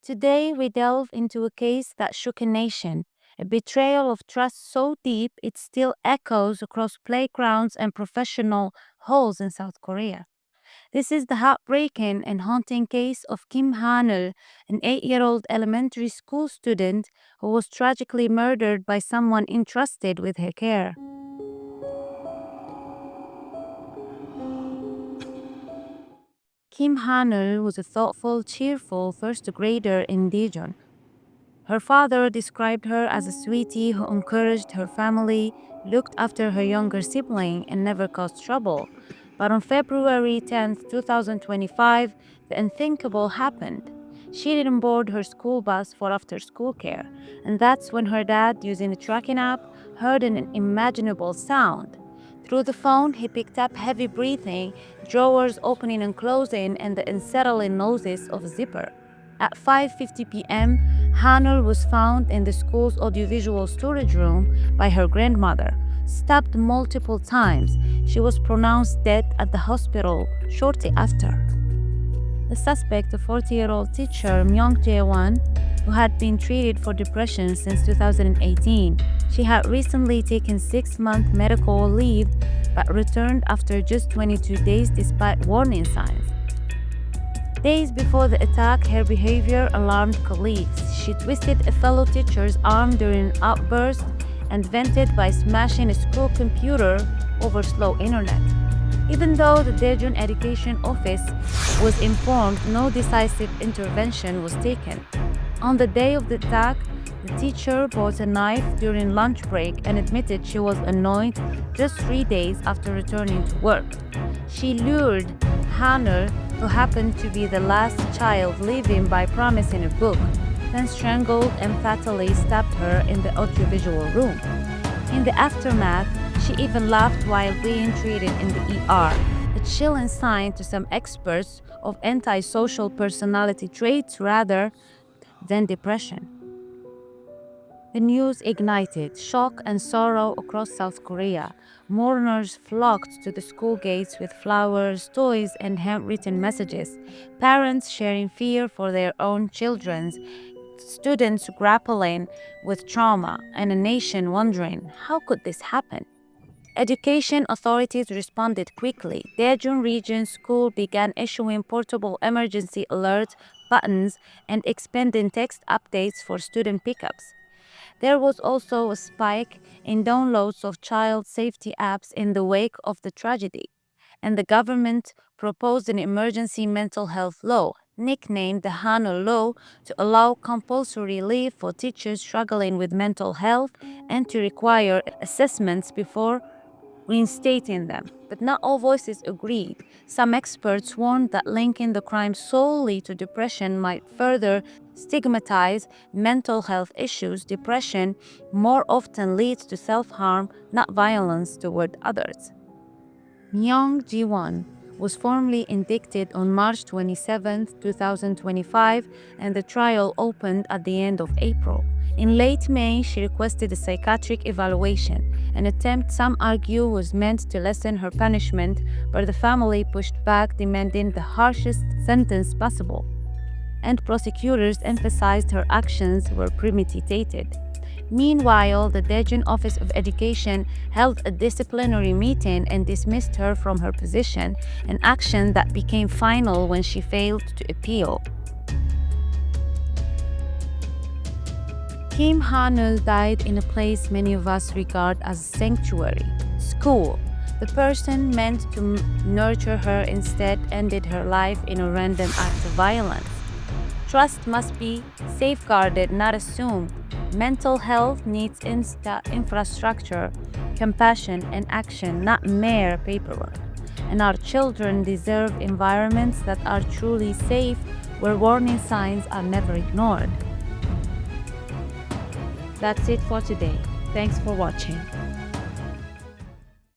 Today, we delve into a case that shook a nation, a betrayal of trust so deep it still echoes across playgrounds and professional halls in South Korea. This is the heartbreaking and haunting case of Kim Haneul, an 8-year-old elementary school student who was tragically murdered by someone entrusted with her care. Kim Haneul was a thoughtful, cheerful first grader in Daejeon. Her father described her as a sweetie who encouraged her family, looked after her younger sibling, and never caused trouble. But on February 10th, 2025, the unthinkable happened. She didn't board her school bus for after school care, and that's when her dad, using a tracking app, heard an unimaginable sound. Through the phone, he picked up heavy breathing, drawers opening and closing, and the unsettling noises of a zipper. At 5:50 p.m., Hanul was found in the school's audiovisual storage room by her grandmother. Stabbed multiple times, she was pronounced dead at the hospital shortly after. The suspect, a 40-year-old teacher, Myung Jae-won, who had been treated for depression since 2018. She had recently taken 6-month medical leave but returned after just 22 days despite warning signs. Days before the attack, her behavior alarmed colleagues. She twisted a fellow teacher's arm during an outburst and vented by smashing a school computer over slow internet. Even though the Daejeon Education Office was informed, no decisive intervention was taken. On the day of the attack, the teacher bought a knife during lunch break and admitted she was annoyed just 3 days after returning to work. She lured Hanner, who happened to be the last child living, by promising a book, then strangled and fatally stabbed her in the audiovisual room. In the aftermath, she even laughed while being treated in the ER, a chilling sign to some experts of antisocial personality traits rather than depression. The news ignited shock and sorrow across South Korea. Mourners flocked to the school gates with flowers, toys, and handwritten messages. Parents sharing fear for their own children, students grappling with trauma, and a nation wondering, how could this happen? Education authorities responded quickly. Daejeon Region School began issuing portable emergency alert buttons and expanding text updates for student pickups. There was also a spike in downloads of child safety apps in the wake of the tragedy, and the government proposed an emergency mental health law, nicknamed the Hano Law, to allow compulsory leave for teachers struggling with mental health and to require assessments before reinstating them. But not all voices agreed. Some experts warned that linking the crime solely to depression might further stigmatize mental health issues. Depression more often leads to self-harm, not violence toward others. Myung Ji-won was formally indicted on March 27, 2025, and the trial opened at the end of April. In late May, she requested a psychiatric evaluation, an attempt some argue was meant to lessen her punishment, but the family pushed back, demanding the harshest sentence possible. And prosecutors emphasized her actions were premeditated. Meanwhile, the Daejeon Office of Education held a disciplinary meeting and dismissed her from her position, an action that became final when she failed to appeal. Kim Haneul died in a place many of us regard as a sanctuary, school. The person meant to nurture her instead ended her life in a random act of violence. Trust must be safeguarded, not assumed. Mental health needs infrastructure, compassion, and action, not mere paperwork. And our children deserve environments that are truly safe, where warning signs are never ignored. That's it for today. Thanks for watching.